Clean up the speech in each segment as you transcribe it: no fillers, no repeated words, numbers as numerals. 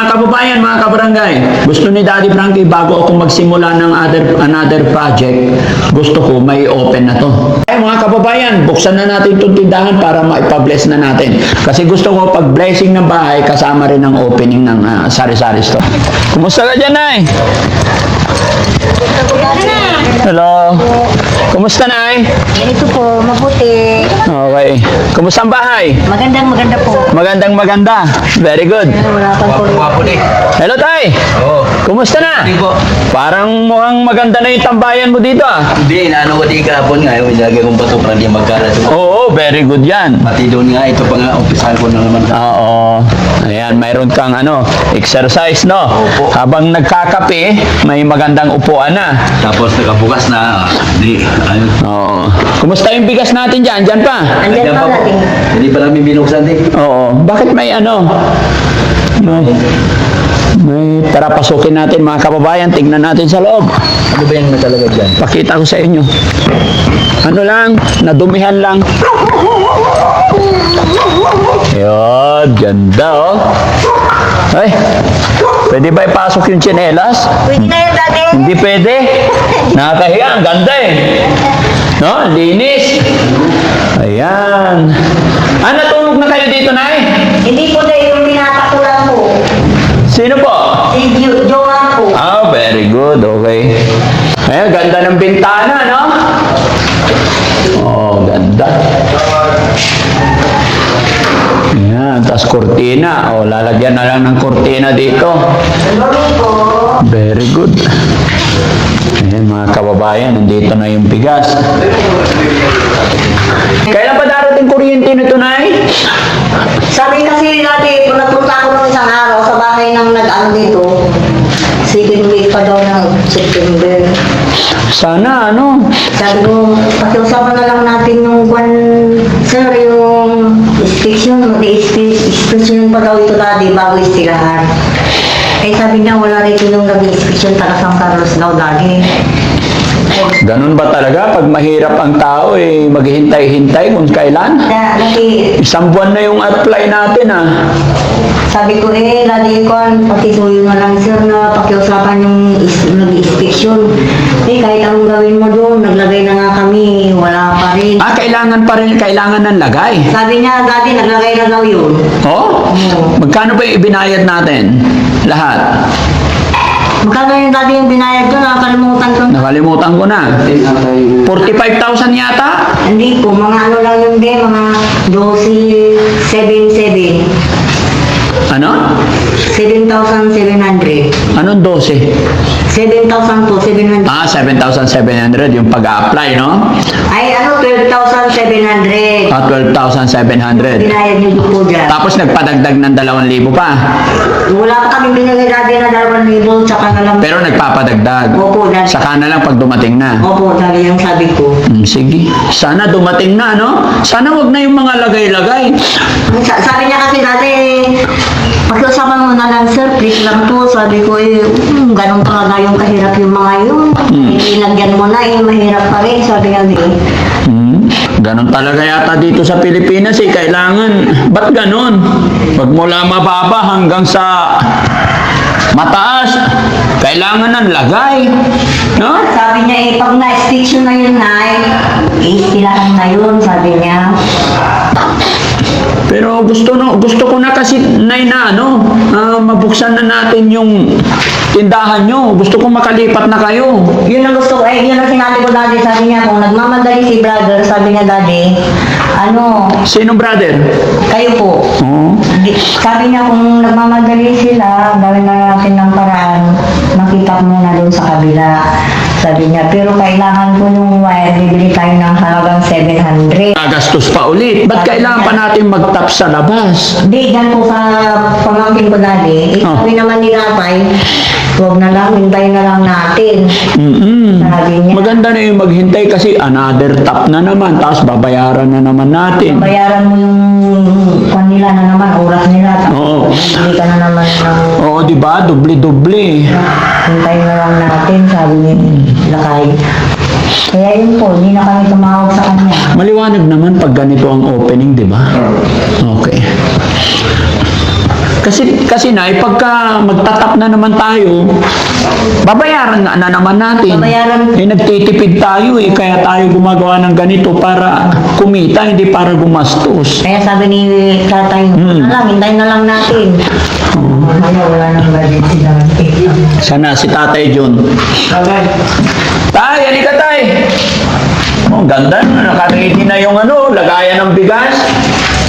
mga kababayan, mga kabarangay, gusto ni Daddy Frankie bago ako magsimula ng another project, gusto ko may open na to. Ay mga kababayan, buksan na natin itong tindahan para maipabless na natin. Kasi gusto ko pag blessing ng bahay, kasama rin ang opening ng sari-sari store. Kumusta ka dyan, Nay? Hello. Kumusta, Nay? Ito po, mabuti. Okay. Kumusta ang bahay? Maganda po. Magandang maganda. Very good. Wala pang Wapo din. Hello, Tay. Oo. Kumusta na? Hindi po. Parang mukhang maganda na yung tambayan mo dito, ah. Hindi, naano ko di kahapon nga. Ilagay kong bato para di magkalat. Oo, very good yan. Pati doon nga, ito pa nga, umpisahan ko na naman. Oo. Ayan, mayroon kang exercise, no? Opo. Habang nagkakape, may magandang upuan na. Tapos nakabukas na, di, ayun. Oo. Kumusta yung bigas natin dyan? Dyan pa? Andyan pa po. natin. Hindi pa namin binuksan din. Oo. Bakit may may tara pasukin natin mga kababayan, tingnan natin sa loob. Ano ba yung natalagay dyan? Pakita ko sa inyo. Ano lang, nadumihan lang. Yun, ganda oh. Ay, pwede ba ipasok yung tsinelas? Pwede na yun dati. Hindi pwede. Nakakahiya, ang ganda eh. No, linis. Ayan. Natulog na kayo dito, Nay? Hindi po dahil yung binata ko lang po. Sino po? Si Joanne po. Very good. Okay. Ayan, ganda ng bintana, no? Oh, ganda. Ayan, tas kortina. Oh, lalagyan na lang ng kortina dito. Sorry po. Very good. Ayan, mga kababayan, nandito na yung bigas. Kailan pa darating kuryente nito, Nay? Sabi kasi dati, kung nagpunta ako nung isang araw sa bahay ng nag-ano dito, second week pa daw ng September. Sana, Sabi ko, pakiusapan na lang natin yung sir, yung inspection, inspection pa daw ito dati bago istilahan. Eh sabi niya, wala rito yung nag-inspection taga San Carlos daw dati. ganun ba talaga? Pag mahirap ang tao, maghihintay-hintay kung kailan? Kaya lagi, Isang buwan na yung apply natin, ah. sabi ko lagi ko, pati suyo na lang sir na pakiusapan yung nag-inspection. Kahit anong gawin mo doon, naglagay na nga kami, wala pa rin. Kailangan pa rin, kailangan ng lagay. Sabi niya, dati naglagay na daw yun. Oh? Magkano ba yung ibinayad natin? Lahat? Magkano yung dati yung binayad doon, nakakalimutan ko. Nakalimutan ko na. 45,000 yata? Hindi po, mga ano lang yung mga 12,777. Ano? 7,700. Anong 12? 7,000 po, 700. 7,700 yung pag-apply, no? Ay, 12,700. 12,700. Binayad niyo po dyan. Tapos nagpadagdag ng 2,000 pa. Wala pa kami binigay dati na 2,000, tsaka na lang. Pero nagpapadagdag. Opo, dati. Saka na lang pag dumating na. Opo, dati yung sabi ko. Sige. Sana dumating na, no? Sana wag na yung mga lagay-lagay. Sabi niya kasi dati, pakiusapan mo na lang sir, please lang po. Sabi ko ganun talaga yung kahirap yung mga yun. Ilagyan mo na mahirap pa rin. Sabi niya Ganon talaga yata dito sa Pilipinas kailangan. Ba't ganon? Pag mula mababa hanggang sa mataas, kailangan ng lagay. No? Sabi niya pag na-inspection na yun iistilahan na yun, sabi niya. Pero gusto ko na kasi mabuksan na natin yung tindahan nyo. Gusto ko makalipat na kayo. Yun ang gusto ko, yun ang sinabi ko dati, sabi niya, kung nagmamadali si brother, sabi niya dati, Sino brother? kayo po. Oo. Sabi niya, kung nagmamadali sila, gawin na natin ng paraan, makita mo na doon sa kabila. Sabi niya, pero kailangan ko yung wire, bibili tayo ng halagang 700. Gastos pa ulit. Ba't kailangan pa natin mag-tap sa labas? Hindi, dyan po sa pamangkin ko dati, sabi naman ni Ratay, huwag na lang, hintayin na lang natin. Sabi niya. Maganda na yung maghintay kasi another tap na naman. Tapos babayaran na naman natin. Bayaran mo yung kanila na naman, oras nila. Oo. Hindi ka na naman ng Oo, di ba? Dubli-dubli. hintayin na lang natin, sabi ni Lakay. Kaya yun po, hindi na kami tumawag sa kanya. Maliwanag naman pag ganito ang opening, di ba? Okay. Kasi na, pagka magtatap na naman tayo, babayaran na naman natin. Babayaran. Nagtitipid tayo kaya tayo gumagawa ng ganito para kumita, hindi para gumastos. Kaya sabi ni tatay, hintayin na lang natin. Wala nang budget sila. Sana si Tatay John. Tay, halika tay. Oh, ganda. Nakaready na yung lagayan ng bigas.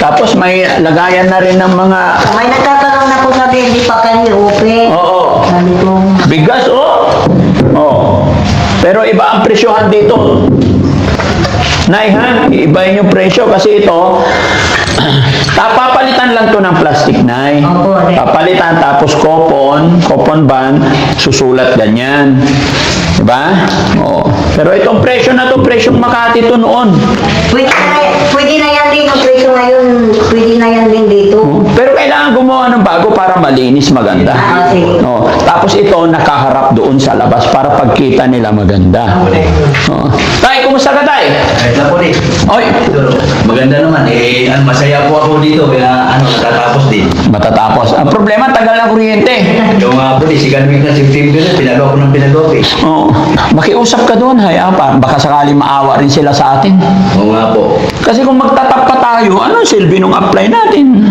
Tapos may lagayan na rin ng mga... May nagtatanong na po sabi, hindi pa kayo open. Oo. Sabi ko, Bigas, oh. Pero iba ang presyohan dito. Nay, ha? Iibahin yung presyo kasi ito, papalitan lang to ng plastic, Nay. Opo, okay. Papalitan, tapos coupon band, susulat ganyan. Diba? Oo. Pero itong presyo na to, presyong Makati to noon. pwede na yan din, ang presyo ngayon, pwede na yan din dito. Pero kailangan gumawa ng bago para malinis, maganda. Sige. Oo. Tapos ito, nakaharap doon sa labas para pagkita nila maganda. Oo. Tay, kumusta ka, Tay? Kahit na po Oy, maganda naman. Masaya po ako dito. Kaya natatapos din. matatapos. Ang problema, tagal ng kuryente. Yung po second week na September, pinagawa ko ng pinagawa Oo. Makiusap ka doon, baka sakali maawa rin sila sa atin. Oo nga po. Kasi kung magtatap pa tayo, anong silbi nung apply natin?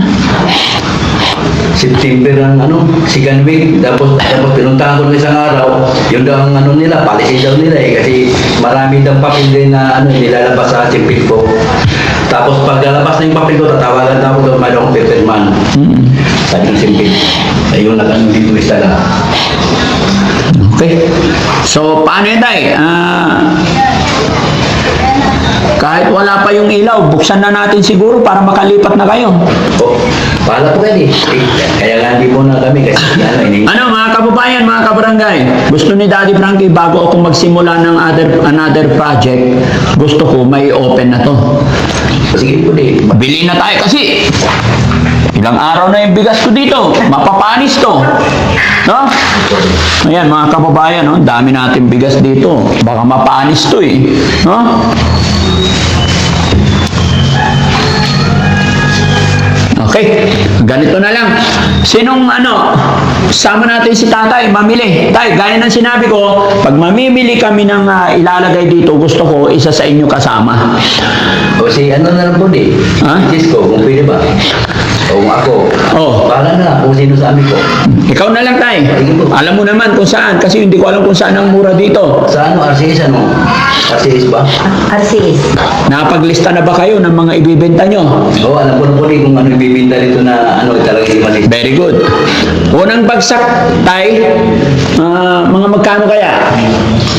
September ang second week. Tapos pinuntahan ko ng isang araw. Yun daw ang nila, policy daw nila kasi marami daw papel din na nilalabas sa simpit ko. Tapos paglalabas na yung papel ko, tatawagan na ako doon, mayroong paperman. Sabi ng simpit. Ayun, dito isa lang. Okay. So, paano yun, Tay? Kahit wala pa yung ilaw, buksan na natin siguro para makalipat na kayo. Pahala po kayo kaya nga hindi po na kami kasi Mga kababayan, mga kabarangay, gusto ni Daddy Frankie bago ako magsimula ng another project, gusto ko may open na to. sige po Bili na tayo kasi ilang araw na yung bigas ko dito, mapapanis to. No? Ayan mga kababayan, dami natin bigas dito, baka mapanis to no? Okay, ganito na lang. Sinong sama natin si tatay, mamili. Tay, gaya ng sinabi ko, pag mamimili kami ng ilalagay dito, gusto ko isa sa inyo kasama. O si na lang po Ha? Cisco, kung pwede ba? O ako. Para na kung sino sa amin ko. Ikaw na lang, tay. Alam mo naman kung saan, kasi hindi ko alam kung saan ang mura dito. Sa RCS RCS ba? RCS. Napaglista na ba kayo ng mga ibibenta nyo? Oo, alam ko na po kung ano ibibinta dito na talaga hindi mali. Very good. Unang bagsak, tay, mga magkano kaya?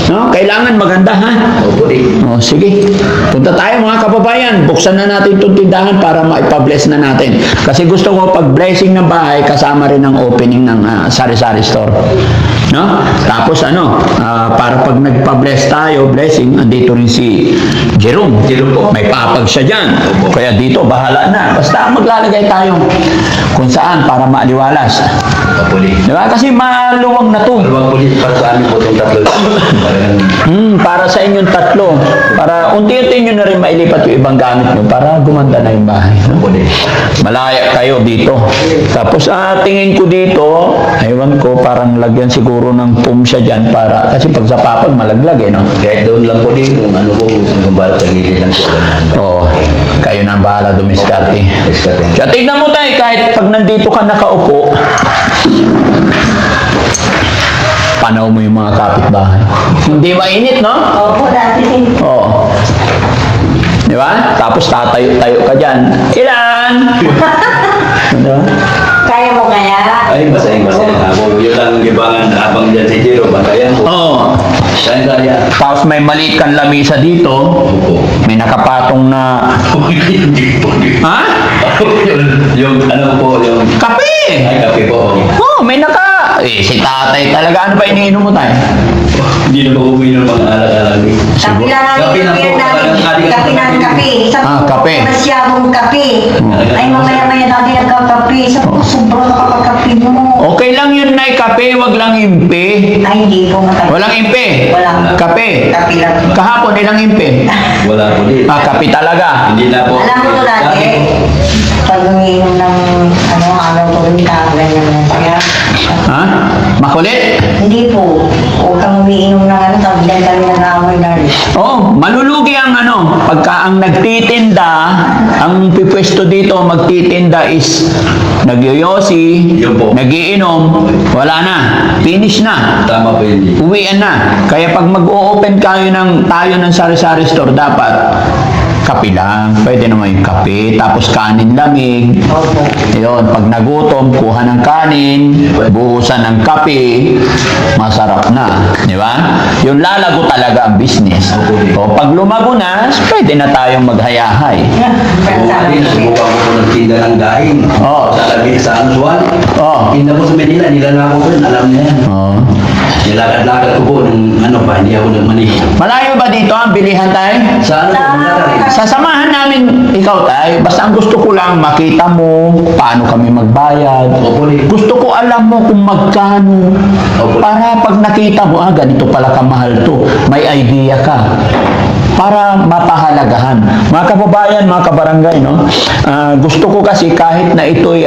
No? Kailangan maganda, ha? Opo Sige. Punta tayo mga kababayan. Buksan na natin itong tindahan para maipabless na natin. Kasi gusto ko pag blessing ng bahay, kasama rin ang opening ng sari-sari store. No? Tapos para pag nagpa-bless tayo, blessing, andito rin si Jerome. Po. May papag siya dyan. Kaya dito, bahala na. Basta maglalagay tayo kung saan para maaliwalas. Opo Diba? Kasi maluwag na to. Maluwag po para sa amin po itong tatlo. Para sa inyong tatlo. Para unti-unti nyo na rin mailipat yung ibang gamit nyo para gumanda na yung bahay. Opo Malaya kayo dito. Tapos tingin ko dito, ewan ko, parang lagyan siguro ng foam siya dyan para, kasi pag sa papag malaglag no? Kahit doon lang po kung ano po, kung balat sa gilid lang po. Oo. Kayo na ang bahala dumiskarte. Diskarte. Kaya tignan mo tayo, kahit pag nandito ka nakaupo, panaw mo yung mga kapitbahay. Hindi mainit, no? Opo, dati din. Oo. Di ba? Tapos tatayo-tayo ka dyan. Ilan? Ano? Kaya mo kaya? Ay, masaya ako. Yun lang ang gibangan habang dyan si Jero. Bantayan ko. Oo. Kaya. Tapos may maliit kang lamisa dito. Opo. May nakapatong na... Hindi po. Ha? Yung po, yung... Kape! Ay, kape po. Oo, may naka... si tatay talaga. Ano ba iniinom mo tayo? Hindi na po uminom ng mga alag-alag. Kape lang Kape lang po. Kape na kape. Kape. Masyadong kape. Ay, mamaya-maya natin nagkakape. Sobrang nakakakape mo. Okay lang yun, Nay. Kape, wag lang impe. Ay, hindi po makape. Walang impe. Walang. Kape. Kape lang. Kahapon, ilang impe? Wala po din. Kape talaga. Hindi na po. Alam mo to dati, pag umiinom ng araw kurinta, ganyan na. Kaya, Ha? Makulit? hindi po. Huwag kang umiinom ng ano, tapos dyan kami nag-aaway na rin. Oo, malulugi ang ano, pagka ang nagtitinda, ang pipwesto dito magtitinda is nagyoyosi, Yun po. nagiinom, wala na, finish na. Tama po yun. Uwian na. Kaya pag mag-o-open tayo ng sari-sari store, dapat kape lang. Pwede naman yung kape, tapos kanin lamig. Opo. Yun, pag nagutom, kuha ng kanin, buhusan ng kape, masarap na. Di ba? Yung lalago talaga ang business. O pag lumago na, pwede na tayong maghayahay. Subukan ko po nagtinda ng daing. Oo. Sa Labig sa Anzuan. Oo. Tinda po sa Manila, nilalako ko yun, alam niya yan. Oh. Nilakad-lakad ko po nung ano pa, hindi ako nagmani. Malayo ba dito ang bilihan tayo? Sa ano po, Manila. Sasamahan namin ikaw tayo. Basta ang gusto ko lang makita mo paano kami magbayad. Opo, Gusto ko alam mo kung magkano. Opo. Para pag nakita mo, ganito pala kamahal to. May idea ka. Para mapahalagahan. Mga kababayan, mga kabarangay, no? Gusto ko kasi kahit na ito'y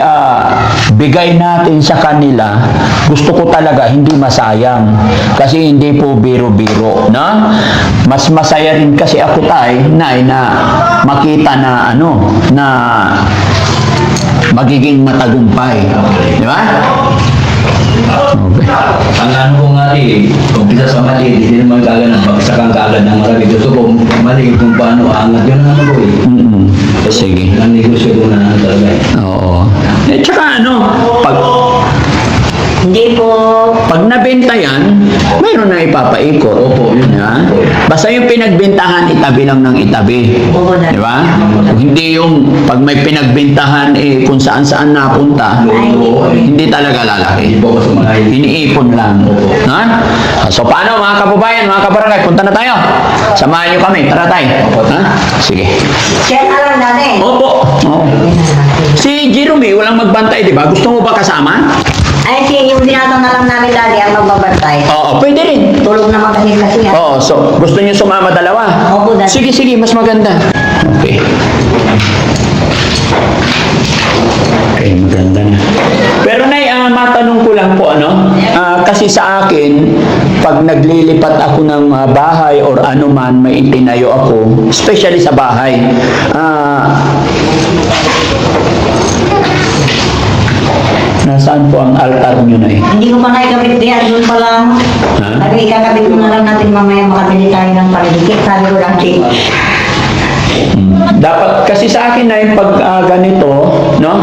bigay natin sa kanila, gusto ko talaga hindi masayang. Kasi hindi po biro-biro, no? Mas masaya rin kasi ako tayo, na makita na na magiging matagumpay. Di ba? Okay. Ang ano ko nga umpisa sa mali, hindi naman kagad ng bagsakan kagad ng marami. Gusto ko mali kung paano angat. Yun ang ano ko eh. Mm-mm. Sige. Ang negosyo ko na talaga eh. Oo. Tsaka pag Hindi po. Pag nabenta yan, mayroon na ipapaikot. Opo, yun. Ha? Basta yung pinagbentahan, itabi lang ng itabi. Oo, Di ba? Hindi yung pag may pinagbentahan, kung saan-saan napunta, hindi talaga lalaki. Hindi po ako sa mga Iniipon lang. Ha? So, paano mga kababayan, mga kabarangay, punta na tayo. Samahan nyo kami. Tara tayo. Ha? Sige. Share na lang natin. Opo. Oo. Si Jerome, walang magbantay, di ba? Gusto mo ba kasama? Ay, yung binatang na lang namin dati ang magbabantay. Oo, pwede rin. Tulog naman kasi yan. Oo, so gusto niyo sumama dalawa? Opo, dati. Sige, sige, mas maganda. Okay. Okay, maganda na. Pero Nay, matanong ko lang po kasi sa akin, pag naglilipat ako ng bahay or ano man, may itinayo ako, especially sa bahay, nasaan po ang altar nyo na Hindi ko pa naikabit diyan, doon pa lang. Ha? Sabi, ikakabit ko na lang natin mamaya makabili tayo ng paligid. Sabi ko lang, Dapat, kasi sa akin na yung pag ganito, no?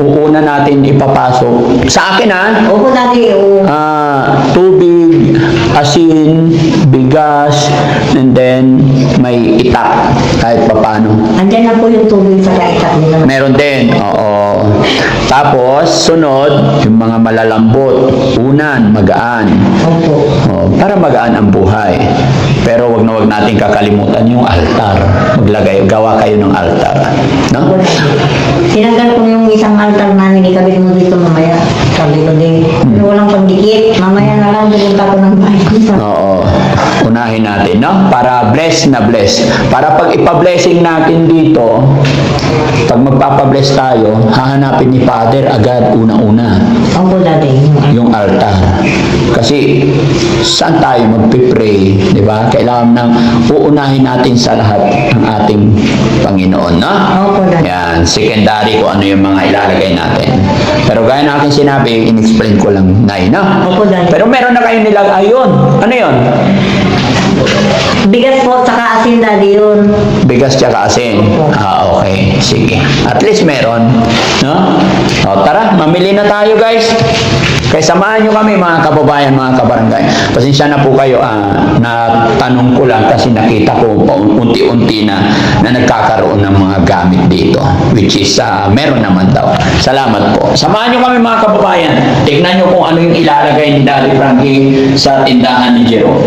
Uuna natin ipapasok. Sa akin opo dati, tubig, asin, bigas, and then may itak kahit papano. andyan na po yung tubig sa kaitat nila. Meron din, oo. Tapos, sunod, yung mga malalambot, unan, magaan. Opo. Para magaan ang buhay. Pero wag na wag natin kakalimutan yung altar. Gawa kayo ng altar. No? Tinanggal ko yung isang altar namin, ikabit mo dito mamaya. Sabi ko din, walang pagdikit, mamaya na lang, pupunta ko ng bahay. Oo. Unahin natin, no? Para bless na bless. Para pag ipa-blessing natin dito, pag magpapabless tayo, hahanapin ni Father agad una-una Opo dati. yung altar. Kasi saan tayo magpipray, di ba? Kailangan nang uunahin natin sa lahat ng ating Panginoon, no? Opo dati. Yan, secondary kung ano yung mga ilalagay natin. Pero gaya natin sinabi, in-explain ko lang, Nay, no? Opo dati. Pero meron na kayong nilagay yun. Ano yun? Bigas po, saka asin dati yun. Bigas tsaka asin. Okay. Sige. At least meron. No? Tara, mamili na tayo, guys. Kaya samahan nyo kami, mga kababayan, mga kabarangay. Pasensya na po kayo, na tanong ko lang kasi nakita ko unti-unti na nagkakaroon ng mga gamit dito. Which is, meron naman daw. Salamat po. Samahan nyo kami, mga kababayan. Tignan nyo kung ano yung ilalagay ni Daddy Frankie sa tindahan ni Jero.